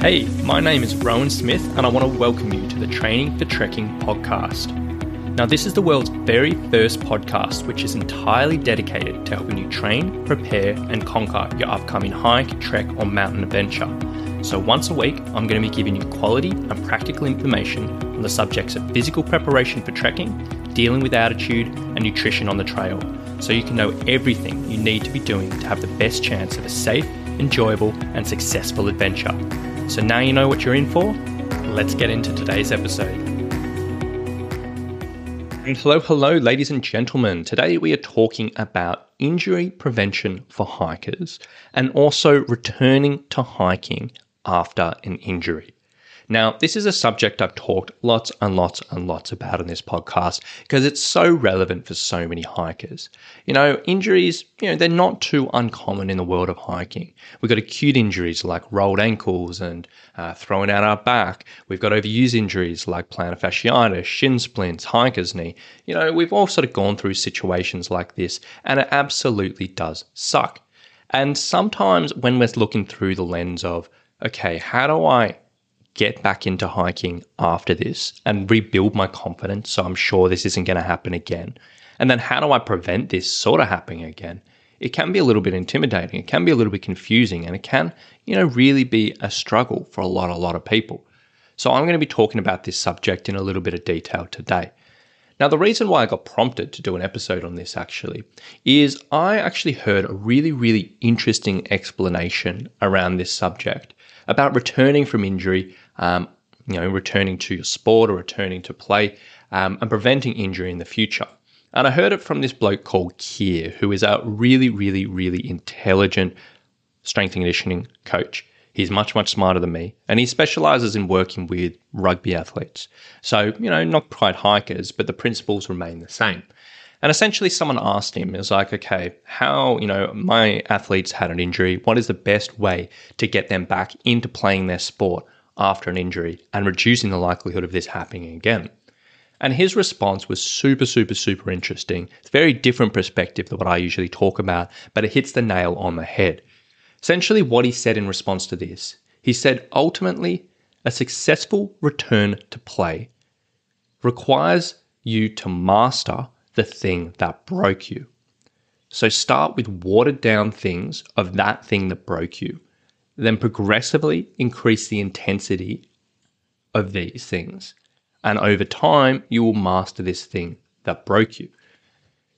Hey, my name is Rowan Smith and I want to welcome you to the Training for Trekking podcast. Now, this is the world's very first podcast which is entirely dedicated to helping you train, prepare and conquer your upcoming hike, trek or mountain adventure. So once a week, I'm going to be giving you quality and practical information on the subjects of physical preparation for trekking, dealing with altitude and nutrition on the trail, so you can know everything you need to be doing to have the best chance of a safe, enjoyable and successful adventure. So now you know what you're in for. Let's get into today's episode. And hello, ladies and gentlemen. Today we are talking about injury prevention for hikers and also returning to hiking after an injury. Now, this is a subject I've talked lots and lots about in this podcast because it's so relevant for so many hikers. Injuries, they're not too uncommon in the world of hiking. We've got acute injuries like rolled ankles and throwing out our back. We've got overuse injuries like plantar fasciitis, shin splints, hiker's knee. We've all sort of gone through situations like this and it absolutely does suck. And sometimes when we're looking through the lens of, okay, how do I get back into hiking after this and rebuild my confidence so I'm sure this isn't going to happen again? And then how do I prevent this sort of happening again? It can be a little bit intimidating. It can be a little bit confusing and it can, really be a struggle for a lot of people. So I'm going to be talking about this subject in a little bit of detail today. Now, the reason why I got prompted to do an episode on this actually is I actually heard a really interesting explanation around this subject about returning from injury, returning to your sport or returning to play and preventing injury in the future. And I heard it from this bloke called Keir, who is a really intelligent strength and conditioning coach. He's much smarter than me, and he specializes in working with rugby athletes. So, not quite hikers, but the principles remain the same. And essentially someone asked him, it was like, okay, how, my athletes had an injury. What is the best way to get them back into playing their sport after an injury and reducing the likelihood of this happening again? And his response was super interesting. It's a very different perspective than what I usually talk about, but it hits the nail on the head. Essentially what he said in response to this, he said, ultimately, a successful return to play requires you to master the thing that broke you. So start with watered down things of that thing that broke you. Then progressively increase the intensity of these things. And over time, you will master this thing that broke you.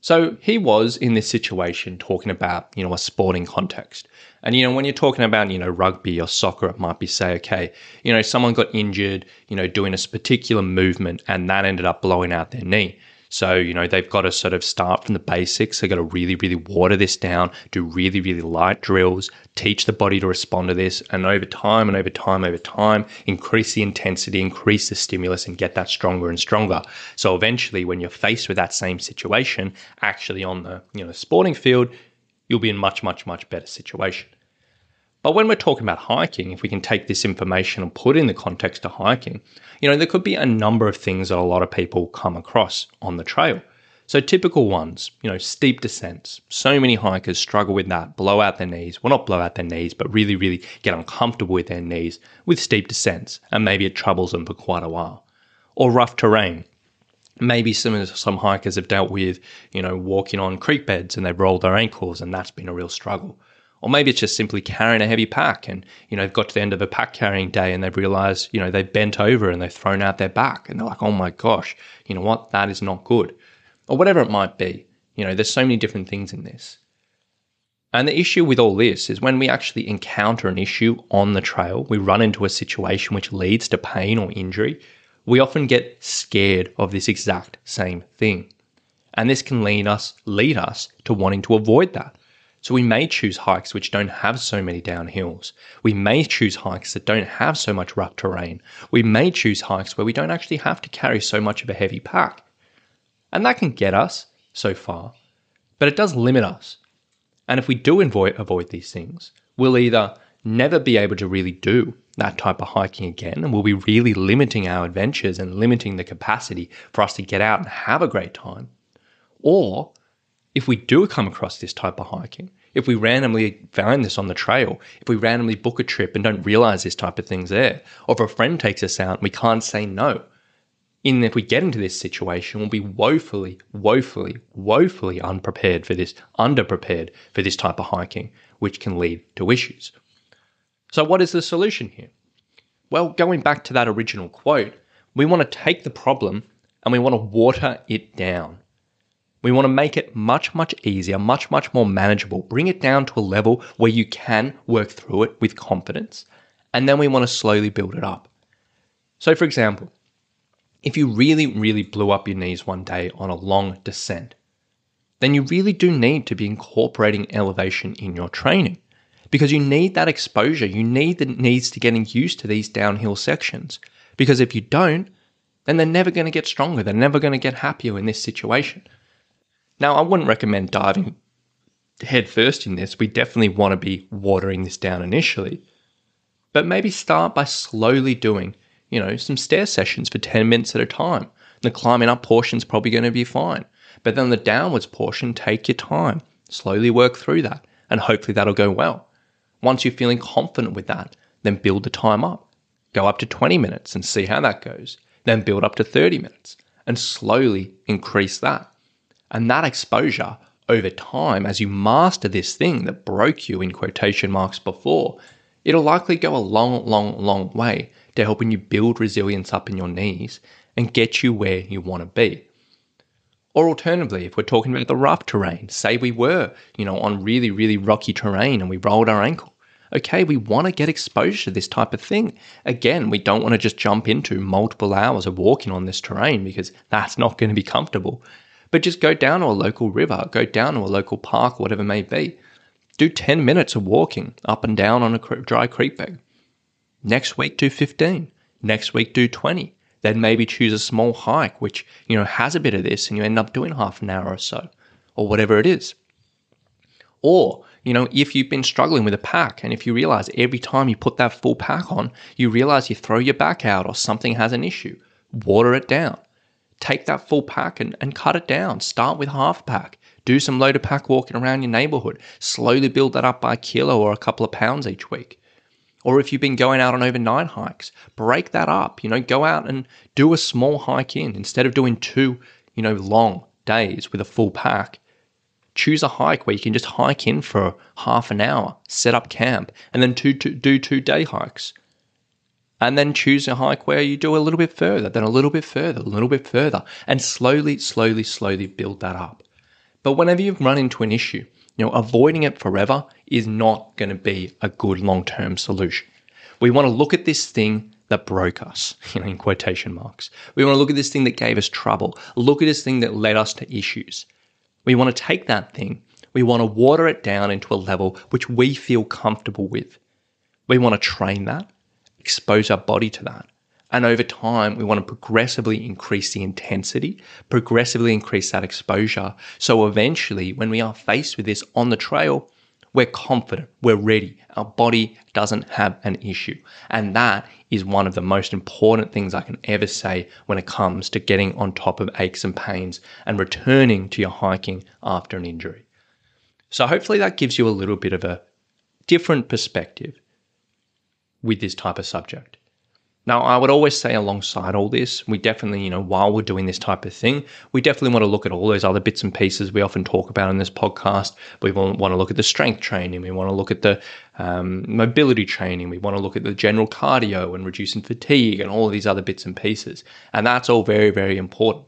So he was in this situation talking about, a sporting context. And, when you're talking about, rugby or soccer, it might be say, okay, someone got injured, doing a particular movement and that ended up blowing out their knee. So, they've got to sort of start from the basics. They've got to really water this down, do really light drills, teach the body to respond to this. And over time, increase the intensity, increase the stimulus and get that stronger and stronger. So eventually when you're faced with that same situation, actually on the, sporting field, you'll be in much better situation. But when we're talking about hiking, if we can take this information and put it in the context of hiking, there could be a number of things that a lot of people come across on the trail. So typical ones, steep descents. So many hikers struggle with that, blow out their knees. Well, not blow out their knees, but really get uncomfortable with their knees with steep descents. And maybe it troubles them for quite a while. Or rough terrain. Maybe some hikers have dealt with, walking on creek beds and they've rolled their ankles and that's been a real struggle. Or maybe it's just simply carrying a heavy pack and, they've got to the end of a pack carrying day and they've realized, they've bent over and they've thrown out their back and they're like, oh my gosh, you know what? That is not good. Or whatever it might be. There's so many different things in this. And the issue with all this is when we actually encounter an issue on the trail, we run into a situation which leads to pain or injury, we often get scared of this exact same thing. And this can lead us to wanting to avoid that. So we may choose hikes which don't have so many downhills. We may choose hikes that don't have so much rough terrain. We may choose hikes where we don't actually have to carry so much of a heavy pack. And that can get us so far, but it does limit us. And if we do avoid these things, we'll either never be able to really do that type of hiking again, and we'll be really limiting our adventures and limiting the capacity for us to get out and have a great time, or if we do come across this type of hiking, if we randomly find this on the trail, if we randomly book a trip and don't realize this type of thing's there, or if a friend takes us out and we can't say no, and if we get into this situation, we'll be woefully, woefully, woefully underprepared for this type of hiking, which can lead to issues. So what is the solution here? Well, going back to that original quote, we want to take the problem and we want to water it down. We want to make it much, much easier, much, much more manageable. Bring it down to a level where you can work through it with confidence. And then we want to slowly build it up. So for example, if you really, really blew up your knees one day on a long descent, then you really do need to be incorporating elevation in your training because you need that exposure. You need the knees to getting used to these downhill sections because if you don't, then they're never going to get stronger. They're never going to get happier in this situation. Now, I wouldn't recommend diving head first in this. We definitely want to be watering this down initially, but maybe start by slowly doing, some stair sessions for 10 minutes at a time. The climbing up portion is probably going to be fine, but then the downwards portion, take your time, slowly work through that, and hopefully that'll go well. Once you're feeling confident with that, then build the time up. Go up to 20 minutes and see how that goes. Then build up to 30 minutes and slowly increase that. And that exposure over time, as you master this thing that broke you in quotation marks before, it'll likely go a long, long, long way to helping you build resilience up in your knees and get you where you want to be. Or alternatively, if we're talking about the rough terrain, say we were, on really, really rocky terrain and we rolled our ankle. Okay, we want to get exposure to this type of thing. Again, we don't want to just jump into multiple hours of walking on this terrain because that's not going to be comfortable. But just go down to a local river, go down to a local park, whatever it may be. Do 10 minutes of walking up and down on a dry creek bed. Next week, do 15. Next week, do 20. Then maybe choose a small hike, which, has a bit of this and you end up doing half an hour or so, or whatever it is. Or, if you've been struggling with a pack and if you realize every time you put that full pack on, you realize you throw your back out or something has an issue, water it down. Take that full pack and cut it down. Start with half pack. Do some loaded pack walking around your neighborhood. Slowly build that up by a kilo or a couple of pounds each week. Or if you've been going out on overnight hikes, break that up. Go out and do a small hike in. Instead of doing two, long days with a full pack, choose a hike where you can just hike in for half an hour, set up camp, and then do 2-day hikes. And then choose a hike where you do a little bit further, then a little bit further, and slowly, slowly, slowly build that up. But whenever you run into an issue, avoiding it forever is not going to be a good long-term solution. We want to look at this thing that broke us, in quotation marks. We want to look at this thing that gave us trouble. Look at this thing that led us to issues. We want to take that thing. We want to water it down into a level which we feel comfortable with. We want to train that, expose our body to that. And over time, we want to progressively increase the intensity, progressively increase that exposure. So eventually, when we are faced with this on the trail, we're confident, we're ready. Our body doesn't have an issue. And that is one of the most important things I can ever say when it comes to getting on top of aches and pains and returning to your hiking after an injury. So hopefully that gives you a little bit of a different perspective with this type of subject. Now, I would always say alongside all this, we definitely, while we're doing this type of thing, we definitely want to look at all those other bits and pieces we often talk about in this podcast. We want to look at the strength training. We want to look at the mobility training. We want to look at the general cardio and reducing fatigue and all of these other bits and pieces. And that's all very, very important.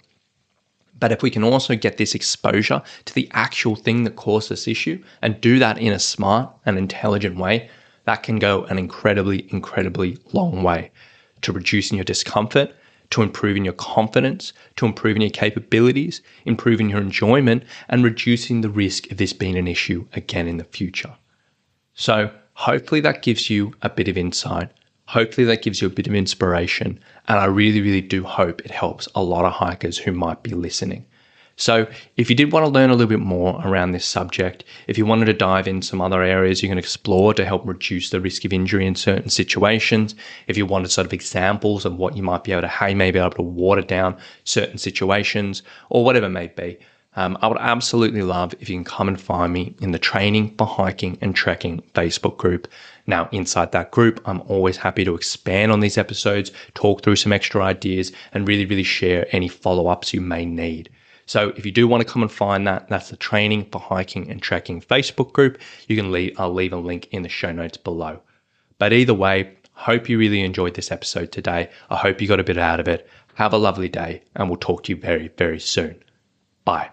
But if we can also get this exposure to the actual thing that caused this issue and do that in a smart and intelligent way, that can go an incredibly, incredibly long way to reducing your discomfort, to improving your confidence, to improving your capabilities, improving your enjoyment, and reducing the risk of this being an issue again in the future. So hopefully that gives you a bit of insight. Hopefully that gives you a bit of inspiration. And I really, really do hope it helps a lot of hikers who might be listening. So if you did want to learn a little bit more around this subject, if you wanted to dive in some other areas you can explore to help reduce the risk of injury in certain situations, if you wanted sort of examples of what you might be able to, how you may be able to water down certain situations or whatever it may be, I would absolutely love if you can come and find me in the Training for Hiking and Trekking Facebook group. Now, inside that group, I'm always happy to expand on these episodes, talk through some extra ideas, and really share any follow-ups you may need. So if you do want to come and find that, that's the Training for Hiking and Trekking Facebook group. I'll leave a link in the show notes below. But either way, hope you really enjoyed this episode today. I hope you got a bit out of it. Have a lovely day, and we'll talk to you very soon. Bye.